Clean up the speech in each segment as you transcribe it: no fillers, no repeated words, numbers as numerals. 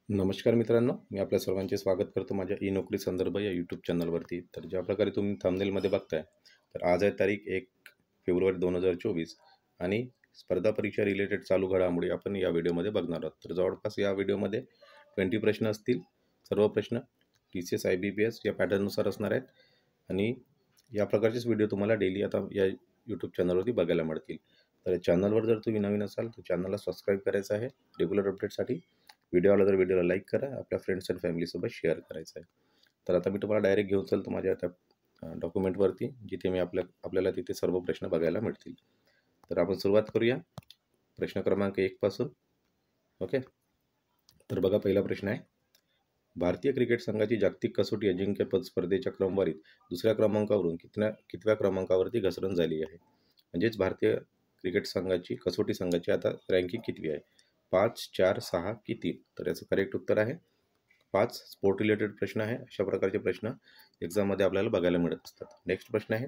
नमस्कार मित्रांनो, मी आपल्या सर्वांचे स्वागत करतो माझ्या ई नोकरी संदर्भ या यूट्यूब चॅनलवरती. तर ज्या प्रकारे तुम्ही थंबनेलमध्ये बघताय, तर आज आहे तारीख 1 फेब्रुवारी 2024 आणि स्पर्धा परीक्षा रिलेटेड चालू घडामोडी आपण या व्हिडिओमध्ये बघणार आहोत. तर जवळपास या व्हिडिओमध्ये 20 प्रश्न असतील. सर्व प्रश्न TCS IBPS या पॅटर्ननुसार असणार आहेत आणि या प्रकारचेच व्हिडिओ तुम्हाला डेली आता या यूट्यूब चॅनलवरती बघायला मिळतील. तर चॅनलवर जर तुम्ही नवीन असाल तर चॅनलला सबस्क्राईब करायचं आहे रेग्युलर अपडेटसाठी. व्हिडिओ आला तर व्हिडिओला लाईक करा, आपल्या फ्रेंड्स अँड फॅमिलीसोबत शेअर करायचं आहे. तर आता मी तुम्हाला डायरेक्ट घेऊन चालतो माझ्या त्या डॉक्युमेंटवरती, जिथे मी आपल्याला तिथे सर्व प्रश्न बघायला मिळतील. तर आपण सुरुवात करूया प्रश्न क्रमांक 1 पासून. ओके, तर बघा पहिला प्रश्न आहे, भारतीय क्रिकेट संघाची जागतिक कसोटी अजिंक्यपद स्पर्धेच्या क्रमवारीत दुसऱ्या क्रमांकावरून कितव्या क्रमांकावरती घसरण झाली आहे? म्हणजेच भारतीय क्रिकेट संघाची कसोटी संघाची आता रँकिंग कितवी आहे? 5, 4, 6 की 3? तर याचं करेक्ट उत्तर आहे 5. स्पोर्ट रिलेटेड प्रश्न आहे. अशा प्रकारचे प्रश्न एक्झाममध्ये आपल्याला बघायला मिळत असतात. नेक्स्ट प्रश्न आहे,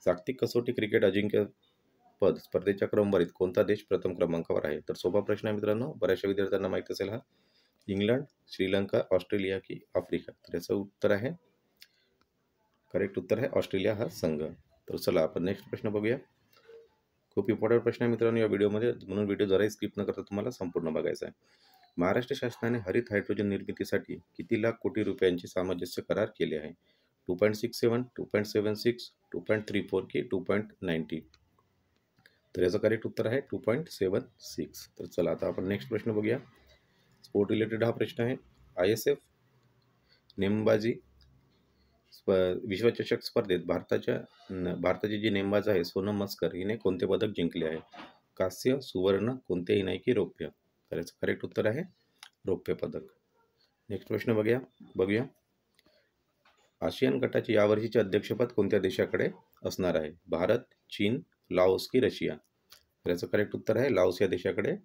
जागतिक कसोटी क्रिकेट अजिंक्यपद स्पर्धेच्या क्रमवारीत कोणता देश प्रथम क्रमांकावर आहे? तर सोपा प्रश्न आहे मित्रांनो, बऱ्याचशा विद्यार्थ्यांना माहीत असेल हा. इंग्लंड, श्रीलंका, ऑस्ट्रेलिया की आफ्रिका? तर याचं उत्तर आहे, करेक्ट उत्तर आहे ऑस्ट्रेलिया हा संघ. तर चला आपण नेक्स्ट प्रश्न बघूया. खूप इम्पॉर्टंट प्रश्न आहे मित्रांनो या व्हिडिओमध्ये, म्हणून व्हिडिओ जराही स्किप न करता तुम्हाला संपूर्ण बघायचा आहे. महाराष्ट्र शासनाने हरित हायड्रोजन निर्मितीसाठी किती लाख कोटी रुपयांचे सामंजस्य करार केले आहे? 2.67, 2.76, 2.34 की 2.90? तर याचं करेक्ट उत्तर आहे 2.76. तर चला आता आपण नेक्स्ट प्रश्न बघूया. स्पोर्ट रिलेटेड हा प्रश्न आहे. ISF नेमबाजी विश्वचषक स्पर्धेत भारताची जी नेमबाज आहे सोनम मस्कर हिने कोणते पदक जिंकले आहे? कांस्य, सुवर्ण, कोणतेही नाही की रौप्य? तर याचं करेक्ट उत्तर आहे रौप्य पदक. नेक्स्ट प्रश्न बघूया. आशियान गटाचे यावर्षीचे अध्यक्षपद कोणत्या देशाकडे असणार आहे? भारत, चीन, लाओस की रशिया? तर याचं करेक्ट उत्तर आहे लाओस या देशाकडे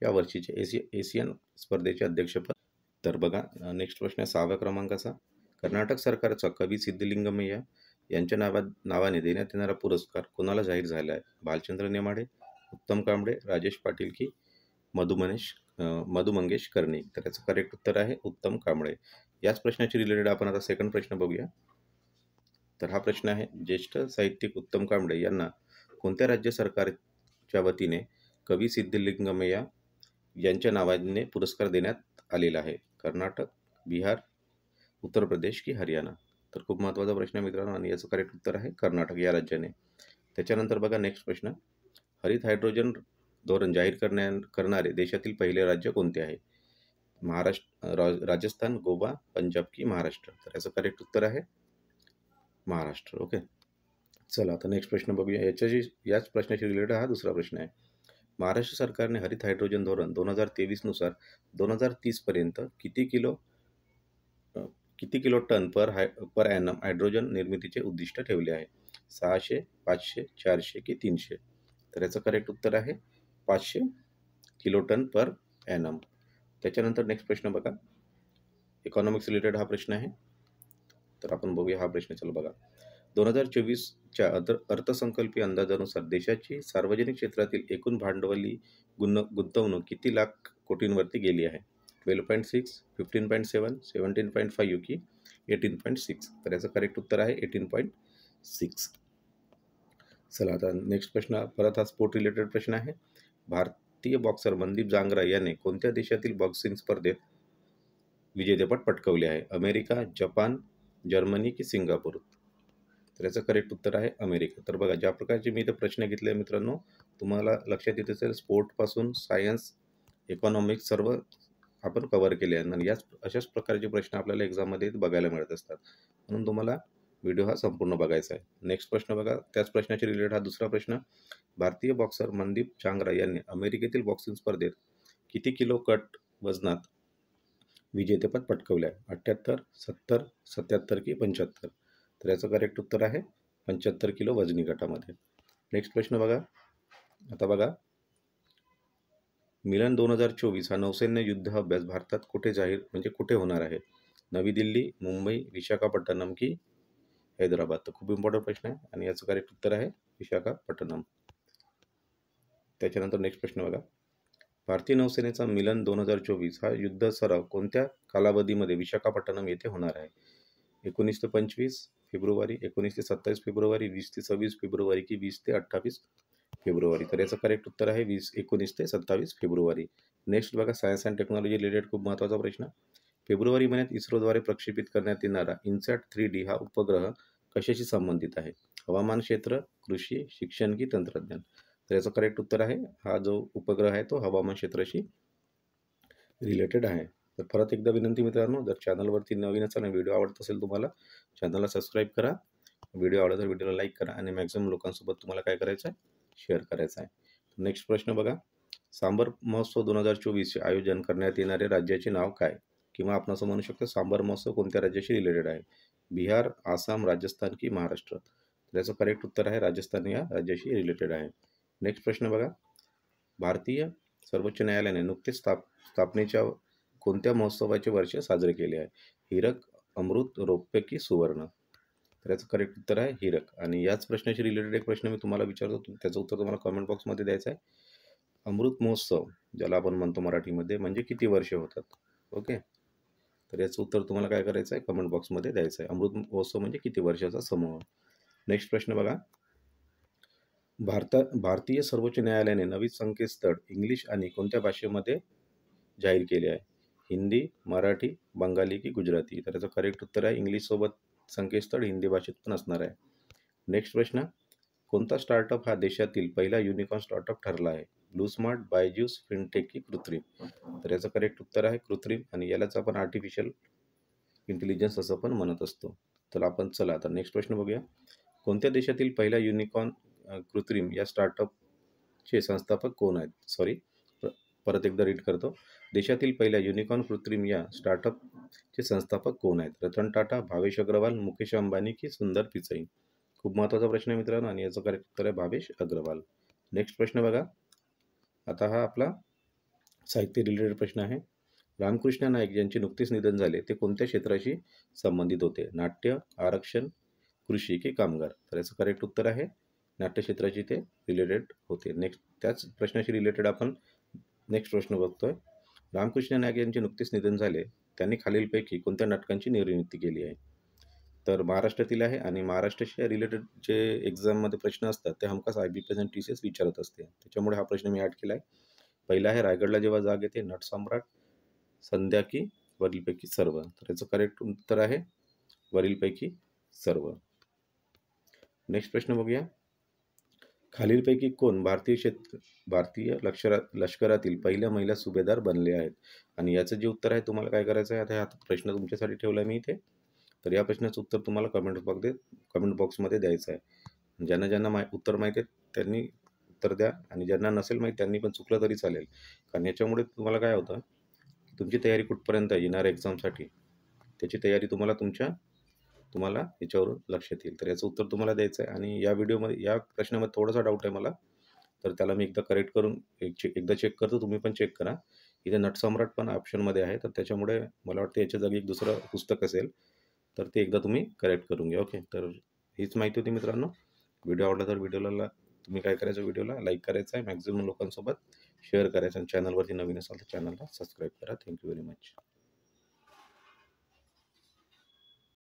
यावर्षीचे एशियन स्पर्धेचे अध्यक्षपद. तर बघा नेक्स्ट प्रश्न आहे 6व्या क्रमांकाचा. कर्नाटक सरकारचा कवी सिद्धलिंगमय्या यांच्या नावाने देण्यात येणारा पुरस्कार कोणाला जाहीर झाला आहे? भालचंद्र नेमाडे, उत्तम कांबळे, राजेश पाटील की मधु मंगेश कर्णिक? तर याचं करेक्ट उत्तर आहे उत्तम कांबळे. याच प्रश्नाची रिलेटेड आपण आता सेकंड प्रश्न बघूया. तर हा प्रश्न आहे, ज्येष्ठ साहित्यिक उत्तम कांबळे यांना कोणत्या राज्य सरकारच्या वतीने कवी सिद्धलिंगमय्या यांच्या नावाने पुरस्कार देण्यात आलेला आहे? कर्नाटक, बिहार, उत्तर प्रदेश की हरियाणा? तर खूप महत्त्वाचा प्रश्न आहे मित्रांनो आणि याचं करेक्ट उत्तर आहे कर्नाटक या राज्याने. त्याच्यानंतर बघा नेक्स्ट प्रश्न, हरित हायड्रोजन धोरण जाहीर करणारे देशातील पहिले राज्य कोणते आहे? राजस्थान, गोवा, पंजाब की महाराष्ट्र? तर याचं करेक्ट उत्तर आहे महाराष्ट्र. ओके, चला आता नेक्स्ट प्रश्न बघूया. याच प्रश्नाशी रिलेटेड हा दुसरा प्रश्न आहे. महाराष्ट्र सरकारने हरित हायड्रोजन धोरण 2023 नुसार 2030 पर्यंत किती kilo ton per annum hydrogen निर्मितीचे उद्दिष्ट ठेवले आहे? 600, 500, 400 की 300? तर याचं करेक्ट उत्तर आहे 500 किलो टन पर ॲनम. त्याच्यानंतर नेक्स्ट प्रश्न बघा, इकॉनॉमिक्स रिलेटेड हा प्रश्न आहे. तर आपण बघूया हा प्रश्न. चला बघा, 2024च्या अर्थसंकल्पीय अंदाजानुसार देशाची सार्वजनिक क्षेत्रातील एकूण भांडवली गुंतवणूक किती लाख कोटींवरती गेली आहे? 12.6, 15.7, 17.5 की 18.6? तर याचं करेक्ट उत्तर आहे 18.6. चला आता नेक्स्ट प्रश्न परत हा स्पोर्ट रिलेटेड प्रश्न आहे. भारतीय बॉक्सर मनदीप जांगरा याने कोणत्या देशातील बॉक्सिंग स्पर्धेत विजेतेपद पटकावले आहे? अमेरिका, जपान, जर्मनी की सिंगापूर? तर याचं करेक्ट उत्तर आहे अमेरिका. तर बघा ज्या प्रकारचे मी इथे प्रश्न घेतले मित्रांनो, तुम्हाला लक्षात येत असेल स्पोर्टपासून सायन्स, इकॉनॉमिक्स सर्व आपण कव्हर केले आहे आणि अशाच प्रकारचे प्रश्न आपल्याला एक्झाममध्ये बघायला मिळत असतात, म्हणून तुम्हाला व्हिडिओ हा संपूर्ण बघायचा आहे. नेक्स्ट प्रश्न बघा, त्याच प्रश्नाची रिलेटेड हा दुसरा प्रश्न. भारतीय बॉक्सर मनदीप जांगरा यांनी अमेरिकेतील बॉक्सिंग स्पर्धेत किती किलो कट वजनात विजेतेपद पटकावले आहे? 78, 70, 77 की 75? तर याचं करेक्ट उत्तर आहे 75 किलो वजनी गटामध्ये. नेक्स्ट प्रश्न बघा, आता बघा, मिलन 2024 हा नौसैन्य युद्ध अभ्यास भारतात कुठे होणार आहे? नवी दिल्ली, मुंबई, विशाखापट्टणम की हैदराबाद? तर खूप इम्पॉर्टंट प्रश्न आहे आणि याचं करेक्ट उत्तर आहे विशाखापट्टणम. त्याच्यानंतर नेक्स्ट प्रश्न बघा, भारतीय नौसेनेचा मिलन 2024 हा युद्ध सराव कोणत्या कालावधीमध्ये विशाखापट्टणम येथे होणार आहे? 19 ते 25 फेब्रुवारी, 19 ते 27 फेब्रुवारी, 20 ते 26 फेब्रुवारी की 20 ते 28 फेब्रुवारी? तर याचं करेक्ट उत्तर आहे 19 ते 27 फेब्रुवारी. नेक्स्ट बघा, सायन्स अँड टेक्नॉलॉजी रिलेटेड खूप महत्त्वाचा प्रश्न. फेब्रुवारी महिन्यात इस्रोद्वारे प्रक्षेपित करण्यात येणारा इन्सॅट 3D हा उपग्रह कशाशी संबंधित आहे? हवामान क्षेत्र, कृषी, शिक्षण की तंत्रज्ञान? तर याचं करेक्ट उत्तर आहे, हा जो उपग्रह आहे तो हवामान क्षेत्राशी रिलेटेड आहे. तर परत एकदा विनंती मित्रांनो, जर चॅनलवरती नवीन असाल आणि व्हिडिओ आवडत असेल तुम्हाला, चॅनलला सबस्क्राईब करा. व्हिडिओ आवडला तर व्हिडिओला लाईक करा आणि मॅक्झिमम लोकांसोबत तुम्हाला काय करायचं आहे, शेअर करायचं आहे. नेक्स्ट प्रश्न बघा, सांबर महोत्सव 2024चे आयोजन करण्यात येणारे राज्याचे नाव काय? किंवा आपण असं म्हणू शकतो, सांबर महोत्सव कोणत्या राज्याशी रिलेटेड आहे? बिहार, आसाम, राजस्थान की महाराष्ट्र? त्याचं करेक्ट उत्तर आहे राजस्थान या राज्याशी रिलेटेड आहे. नेक्स्ट प्रश्न बघा, भारतीय सर्वोच्च न्यायालयाने नुकतेच स्थापनेच्या कोणत्या महोत्सवाचे वर्ष साजरे केले आहे? हीरक, अमृत, रौप्य की सुवर्ण? तर याचं करेक्ट उत्तर आहे हीरक. आणि याच प्रश्नाशी रिलेटेड एक प्रश्न मी तुम्हाला विचारतो, त्याचं उत्तर तुम्हाला कमेंट बॉक्समध्ये द्यायचं आहे. अमृत महोत्सव ज्याला आपण म्हणतो मराठीमध्ये, म्हणजे किती वर्ष होतात? ओके, तर याचं उत्तर तुम्हाला काय करायचं आहे, कमेंट बॉक्समध्ये द्यायचं आहे. अमृत महोत्सव म्हणजे किती वर्षाचा समूह? नेक्स्ट प्रश्न बघा, भारतीय सर्वोच्च न्यायालयाने नवीन संकेतस्थळ इंग्लिश आणि कोणत्या भाषेमध्ये जाहीर केले आहे? हिंदी, मराठी, बंगाली की गुजराती? तर याचं करेक्ट उत्तर आहे इंग्लिशसोबत संकेतस्थळ हिंदी भाषेत पण असणार आहे. नेक्स्ट प्रश्न, कोणता स्टार्टअप हा देशातील पहिला युनिकॉर्न स्टार्टअप ठरला आहे? ब्लू स्मार्ट, बायजूस, फिनटेक की कृत्रिम? तर याचं करेक्ट उत्तर आहे कृत्रिम, आणि यालाच आपण आर्टिफिशियल इंटेलिजन्स असं पण म्हणत असतो. तर आपण चला आता नेक्स्ट प्रश्न बघूया, कोणत्या देशातील पहिला युनिकॉर्न कृत्रिम या स्टार्टअपचे संस्थापक कोण आहेत? सॉरी, परत एकदा रीड करतो, देशातील पहिल्या युनिकॉर्न कृत्रिम या स्टार्टअपचे संस्थापक कोण आहेत? रतन टाटा, भावेश अग्रवाल, मुकेश अंबानी की सुंदर पिचाई? खूप महत्त्वाचा प्रश्न आहे मित्रांनो, आणि याचं करेक्ट उत्तर आहे भावेश अग्रवाल. नेक्स्ट प्रश्न बघा, आता हा आपला साहित्य रिलेटेड प्रश्न आहे. रामकृष्ण नाईक यांचे नुकतेच निधन झाले, ते कोणत्या क्षेत्राशी संबंधित होते? नाट्य, आरक्षण, कृषी की कामगार? तर याचं करेक्ट उत्तर आहे नाट्य क्षेत्राशी ते रिलेटेड होते. नेक्स्ट त्याच प्रश्नाशी रिलेटेड आपण नेक्स्ट प्रश्न बघतोय, रामकृष्ण नाईक यांचे नुकतेच निधन झाले, त्यांनी खालीलपैकी कोणत्या नाटकांची निर्मिती केली आहे? तर महाराष्ट्रातील आहे, आणि महाराष्ट्राशी रिलेटेड जे एक्झाममध्ये प्रश्न असतात ते हमखास IBPS आणि TCS विचारत असते, त्याच्यामुळे हा प्रश्न मी ॲड केला आहे. पहिला आहे रायगडला जेव्हा जाग येते, नटसम्राट, संध्या की वरीलपैकी सर्व? तर याचं करेक्ट उत्तर आहे वरीलपैकी सर्व. नेक्स्ट प्रश्न बघूया, खालीलपैकी कोण भारतीय लष्करातील पहिल्या महिला सुभेदार बनले आहेत? आणि याचं जे उत्तर आहे तुम्हाला काय करायचं आहे, आता हा प्रश्न तुमच्यासाठी ठेवला मी इथे, तर या प्रश्नाचं उत्तर तुम्हाला कमेंट बॉक्समध्ये द्यायचं आहे. ज्यांना उत्तर माहिती आहे त्यांनी उत्तर द्या, आणि ज्यांना नसेल माहीत त्यांनी पण चुकलं तरी चालेल, कारण याच्यामुळे तुम्हाला काय होतं, तुमची तयारी कुठपर्यंत आहे येणाऱ्या एक्झामसाठी, त्याची तयारी तुम्हाला याच्यावरून लक्षात येईल. तर याचं उत्तर तुम्हाला द्यायचं आहे, आणि या व्हिडिओमध्ये या प्रश्नामध्ये थोडासा डाऊट आहे मला, तर त्याला मी एकदा करेक्ट करून एकदा चेक करतो, तुम्ही पण चेक करा. इथे नटसम्राट पण ऑप्शनमध्ये आहे, तर त्याच्यामुळे मला वाटतं याच्या जागी एक दुसरं पुस्तक असेल, तर ते एकदा तुम्ही करेक्ट करून घ्या. ओके, तर हीच माहिती होती मित्रांनो. व्हिडिओ आवडला तर व्हिडिओला तुम्ही काय करायचं, व्हिडिओला लाईक करायचं आहे, मॅक्झिमम लोकांसोबत शेअर करायचं, आणि चॅनलवरती नवीन असाल तर चॅनलला सबस्क्राईब करा. Thank you very much.